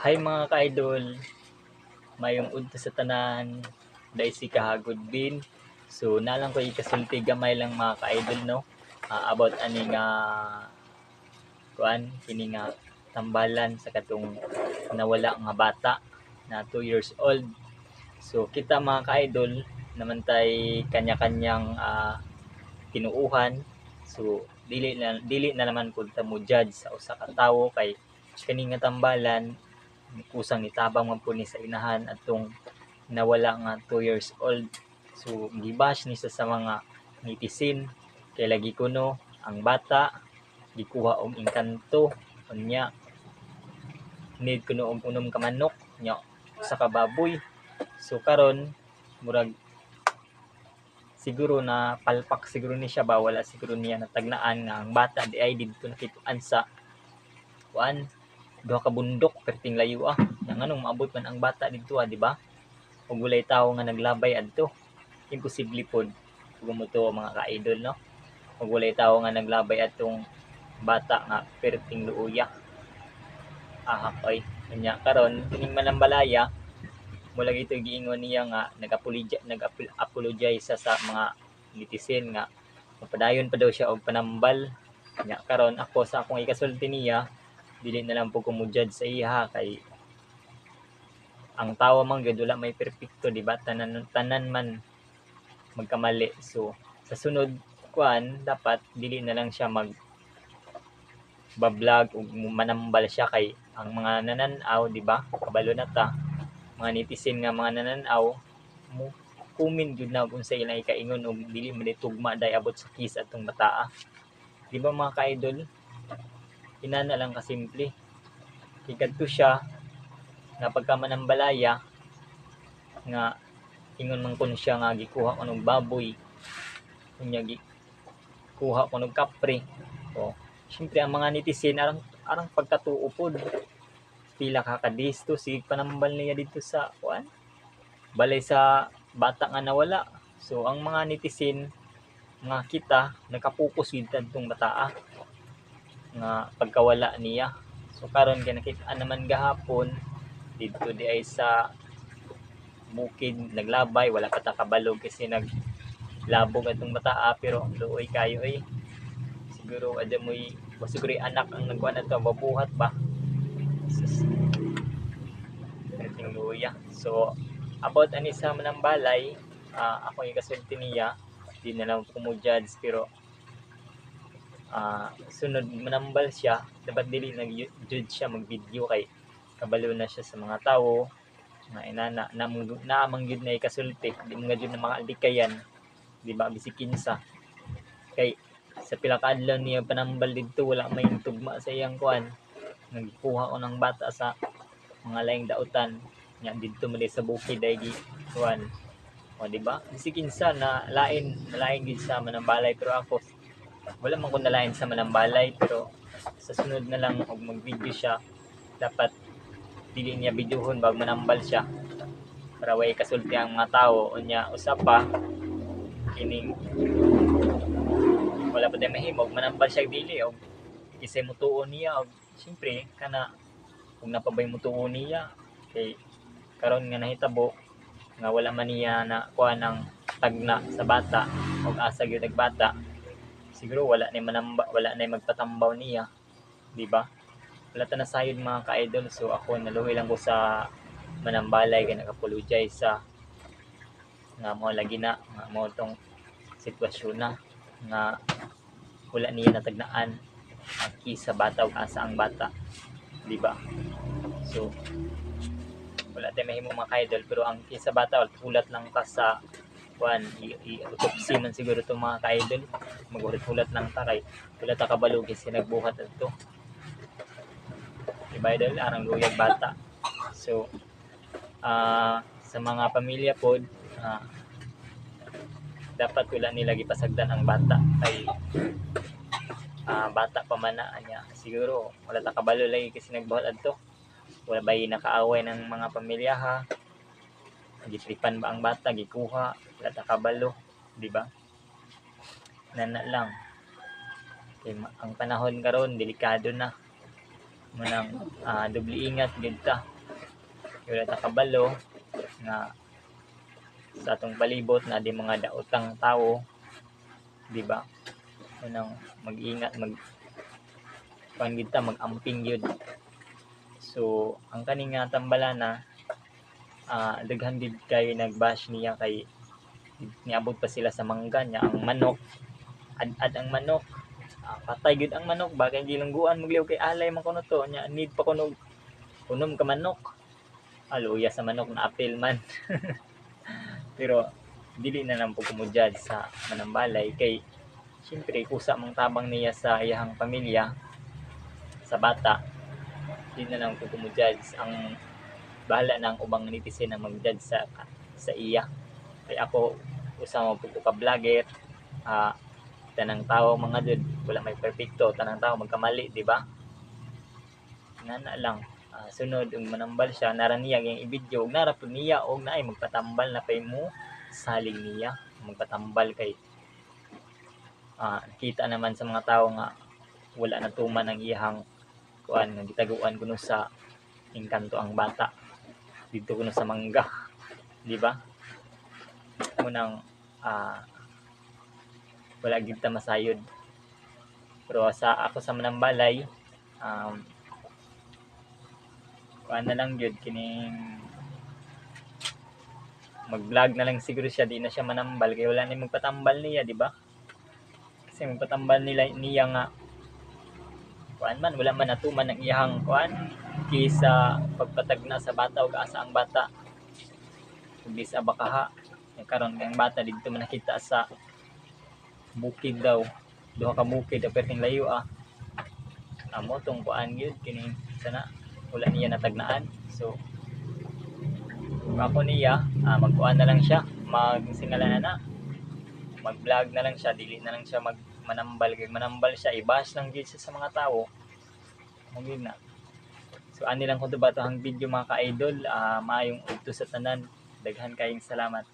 Hi mga ka-idol, mayong udto sa tanan, dahil si kahagod bin. So nalang ko ikasulti gamay lang mga ka-idol no. About ani nga kuan kini nga tambalan sa katong nawala nga bata na 2 years old. So kita mga ka-idol naman tay kanya-kanyang tinuuhan. So dili na naman pud ta mo judge sa usa ka tawo kay kani nga tambalan kusang nitabang man po ni sa inahan atong nawala nga 2 years old. So gibash ni sa mga netizen kay lagi kuno ang bata gikuha og engkanto unya need kuno og unom ka manok nya sa kababoy. So karon murag siguro na palpak siguro ni siya ba wala siguro niya natagnaan nga ang bata di ay didto nakituan sa kuan duha ka bundok perting layo yang anong maabot man ang bata didto di ba? Ug walay tawo nga naglabay adto. Imposible pod kung mo to mga ka-idol no. Ug walay tawo nga naglabay atong bata nga perting luuya. Oy. Kanya karon kining manambalaya mula gito giingon niya nga nag-apologize sa mga netizen nga mapadayon pa daw siya og panambal. Kanya karon ako sa akong ikasulti niya dili na lang po ko mo judge sa iya kay ang tawo man gyud wala may perpekto di ba tanan man magkamali. So sa sunod kuan dapat dili na lang siya vlog ug manambal siya kay ang mga nanan-aw di ba kabalo na ta mga netizen nga mga nanan-aw mo comment jud na kung sa ilang ikaingon og dili man tugma day abot sa kiss atong bataa. Di ba mga ka-idol? Inana lang kasimple. Kay kadto siya nga pagka manambalaya nga ingon man kun siya nga gikuha ko ng baboy kunya gikuha ko ng kapre. O syempre ang mga netizen arang pagkatuo pod pila ka kadis to sige panambal niya dito sa kuan balay sa bata nga nawala. So ang mga netizen nga kita nakapokus gid kadtong bataa nga pagkawala niya. So karon kay nakita naman gahapon didto di ay sa bukid naglabay wala pa ta kabalog kasi naglabog atong bataa pero luoy kayo siguro ada mo'y siguro anak ang nagkuan ato babuhat ba perting luya. So about ani sa manambalay ako yung kasulti niya di na lang ko mo judge pero sunod manambal siya dapat dili nag-judge siya mag-video kay kabalo na siya sa mga tawo nga inana naamang gyud na ikasulti di mga gyud na mga aldikayan di ba bisig kinsa kay sa pila ka adlaw niya panambal didto wala may tugma sa iyang kuan nagkuha ko ng bata sa mga laing dautan nya didto man sa bukid ay gi kuan o di ba bisig kinsa na lain gid sa manambalay pero ako wala man ko nalain sa manambalay pero sa sunod na lang og mag-video siya dapat dili niya videohon bag manambal siya para way kasulti ang mga tawo unya usa pa kining wala pa tay mahimo manambal siya dili og isay mutuon niya og syempre kana kung napabay mutuon niya kay karon nga nahitabo nga wala man niya na kuha ng tagna sa bata og asa gyud ang bata siguro wala na magpatambaw niya di ba? Wala ta nasayod mga ka-idol. So ako naluwi lang ko sa manambalay kay nag-apologize sa nga mo lagi na nga mo tong sitwasyon na nga wala niya natagnaan ang sa bata ug asa ang bata di ba? So wala tay mahimo mga ka-idol pero ang sa bata ulat lang ta sa kuan i-autopsy man siguro itong mga ka-idol maghulat lang ta kay wala ta kabalo kasi nagbuhat adto diba idol arang luyag bata. So sa mga pamilya pod dapat wala nila gipasagdan ang bata kay bata pa man na anya siguro wala ta kabalo lagi kasi nagbuhat adto wala bay nakaaway ng mga pamilya ha gitripan ba ang bata gikuha wala ta kabalo di ba? Nana lang kay ang panahon karon delikado na Munang doble ingat gid ta. Wala ta kabalo nga sa atong palibot na di mga daotang tawo, di ba? Munang mag-ingat, kuan gid ta, mag-amping gyud. So ang kani nga tambalana, daghan gid kay nag-bash niya kay niabot pa sila sa mangga niya ang manok. Ad ang manok, patay gid ang manok ba kay gilangguan magliw kay alay man kuno to nya, need pa kuno unom ka manok. Luya sa manok na apil man. Pero dili na lang po kumudjad sa manambalay kay siyempre kusa mang tabang niya sa iyahang pamilya, sa bata. Di na lang po kumudjudge. Ang bahala na ang ubang netizen na mag-judge sa iya. Kay ako usa mo pud ko ka vlogger, tanang tao mga dud wala may perpekto, tanang tao magkamali, di ba? Ngana lang, sunod ug manambal siya nara niya yang i-video ug nara pud niya og naay magpatambal na pay mo salig niya magpatambal kay kita naman sa mga tao nga wala na tuman ang iyang kuan nga gitaguan kuno sa engkanto ang bata dito kuno sa mangga, di ba? Munang wala gid ta masayod. Pero sa ako sa manambalay, kuan na lang gyud kining mag-vlog na lang siguro siya, di na siya manambal kay wala na magpatambal niya, di ba? Kasi magpatambal niya nga kuan man wala man natuman ang iyang kuan kisa pagpatagna sa bata ug asa ang bata kundi sa bakaha. Karon ang bata dito man nakita sa bukid daw, duha ka bukid aperting layo amo tong kuan gyud kining sana wala niya natagnaan. So kung ako niya, magkuan na lang siya, magsingalan na mag-vlog na lang siya, dili na lang siya manambal kay manambal siya i-bash lang gyud siya sa mga tawo mo gyud na. So ani lang kun to ba to ang video mga ka-idol, maayong ugto sa tanan, daghan kayong salamat.